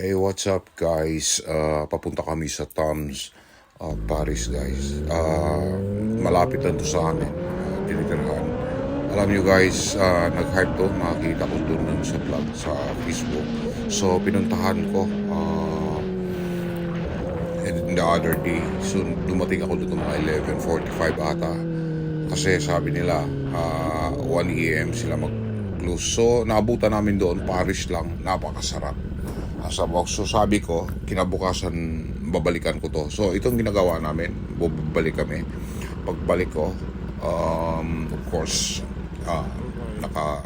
Hey, what's up guys? Papunta kami sa Tom's Paris guys. Malapit lang to sa amin, tinitirhan. Alam nyo guys, nag-hype to, nakakita ko dun sa vlog sa Facebook. So pinuntahan ko in the other day. So dumating ako doon mga 11:45 ata. Kasi sabi nila 1 AM sila mag-close. So naabutan namin doon, Paris lang, napakasarap. So sabi ko, kinabukasan babalikan ko to. So itong ginagawa namin, babalik kami. Pagbalik ko, of course, naka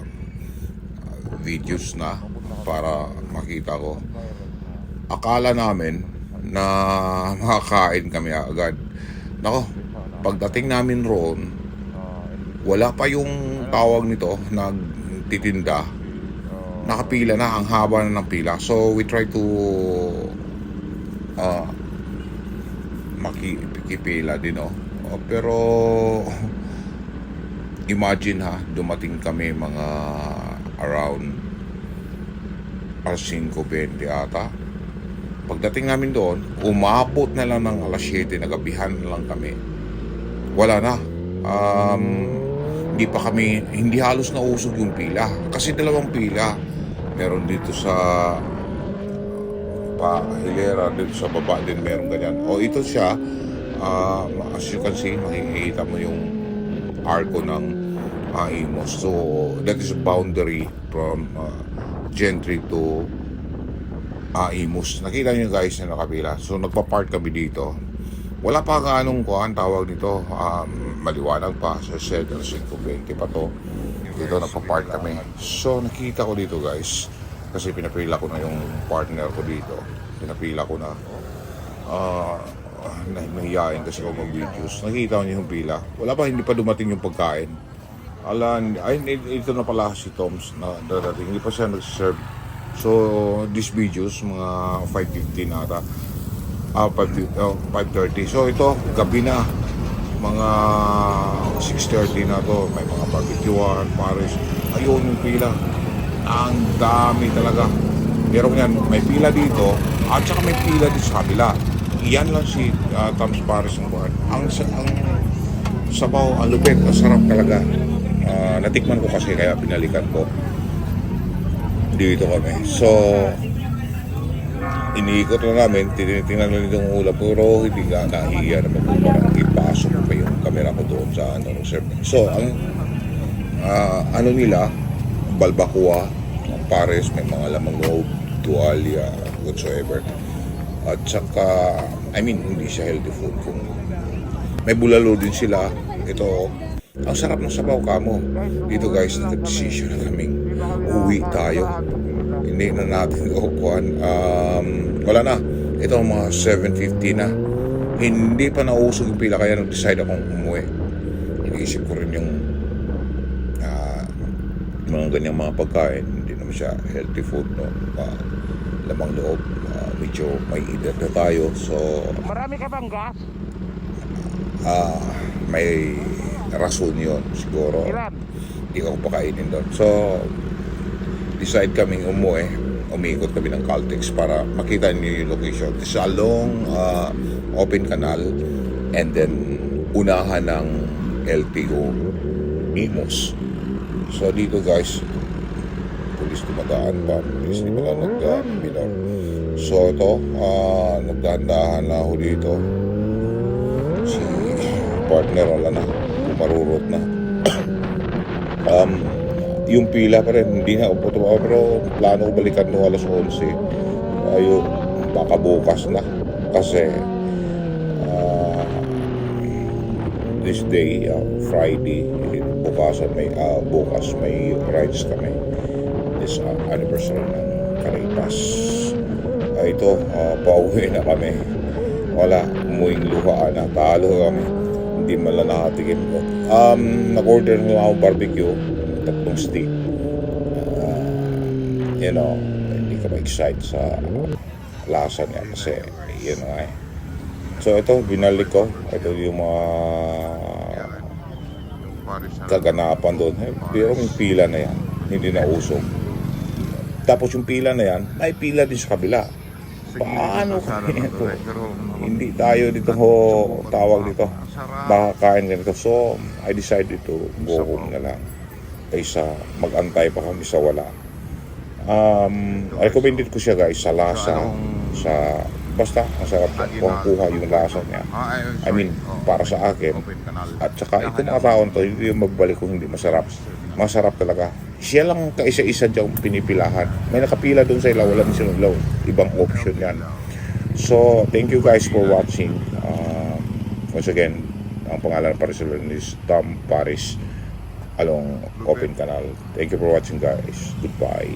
videos na para makita ko. Akala namin na makakain kami agad. Nako, pagdating namin roon, wala pa yung tawag nito, nagtitinda. Nakapila na, ang haba na ng pila. So we try to makipila din, pero imagine dumating kami mga around 5:20 ata. Pagdating namin doon, umabot na lang ng 7:00, nagabihan na lang kami. Wala na. Hindi halos nausog yung pila. Kasi dalawang pila. Meron dito sa hilera, dito sa baba din meron ganyan. Ito siya, as you can see, makikita mo yung arco ng Imos. So that is a boundary from Gentry to Imos. Nakita nyo guys na nakapila. So nagpa-park kami dito. Wala pa anong tawag nito, maliwanag pa. Sa 5:20 pa to. Dito nagpa-park kami. So nakita ko dito guys, kasi pinapila ko na yung partner ko dito. Pinapila ko na. Nahiyain kasi ako mag-videos. Nakita ko niyo yung pila. Wala pa, hindi pa dumating yung pagkain. Ito na pala si Tom's na darating. Hindi pa siya nag-serve. So these videos mga 5:15 ata. 5:30. So ito, gabi na. Mga 6:30 na to. May mga barbecuean, Paris. Ayun yung pila. Ang dami talaga. Pero yan, may pila dito. At saka may pila dito sa kabila. Iyan lang si Tom's Paris ng buwan. Ang sabaw, ang lupit, ang sarap talaga. Natikman ko kasi kaya pinalikan ko. Dito kami. So iniikot na namin, tinitingnan na nitong ulam, pero hindi ka nahiya naman po, parang ipasok pa yung camera ko doon sa server. So, ang nila, balbacoa, Pares, may mga lamang loob, tuwalya, whatsoever. At saka, hindi siya healthy food. May bulalo din sila. Ito, ang sarap ng sabaw kamo. Dito guys, nag-decision na kaming uwi tayo. Hindi na natin kukuhan. Wala na. Ito mga 7:50 na. Hindi pa nausog yung pila, kaya nag-decide akong umuwi. Iniisip ko rin yung mga ganyang mga pagkain. Hindi naman siya healthy food, no? Lamang loob. Medyo may edad na tayo. So marami ka bang gas? May rason yun siguro. Ilan? Hindi ko pakainin doon. So decide kaming umuwi. Umiikot kami ng Caltex para makita niyo yung location. It's a long open canal, and then unahan ng LTO Imos. So dito guys, pulis dumadaan pa. Pulis di pala nagdahan. So ito, nagdahan-dahan na ako dito. Si partner wala na, marurot na. Yung pila pa rin, hindi na upo tumawa, pero plano ko balikan nung 11:00. Ayun, baka bukas na. Kasi this day, Friday, bukas may rides kami. This anniversary ng Caritas. Ito, pauwi na kami. Wala, umuwing luha na. Talo kami. Hindi man lang nakatikim ko. Nag-order na ako barbecue. 3 steak. Hindi ka ma-excite sa lasa niya kasi yun nga. So ito, binalik ko. Ito yung mga kaganapan doon. Pero yung pila na yan, hindi na usog. Tapos yung pila na yan, may pila din sa kabila. paano Sana kaya na ito? pero Hindi tayo dito ho, tawag dito, makakain ganito. So, I decided to go home na lang kaysa mag-antay pa kami sa wala. Recommended ko siya guys sa lasa, sa basta ang sarap siya, kuha yung lasa niya. I mean, para sa akin, at saka itong mga taon to, hindi yung magbalik kung hindi masarap. Masarap talaga. Siya lang kaisa-isa diyang pinipilahan. May nakapila doon sa ilaw, walang sinulaw. Ibang option yan. So, thank you guys for watching. Once again, ang pangalan pa rin is Tom Paris along Open Canal. Thank you for watching guys. Goodbye.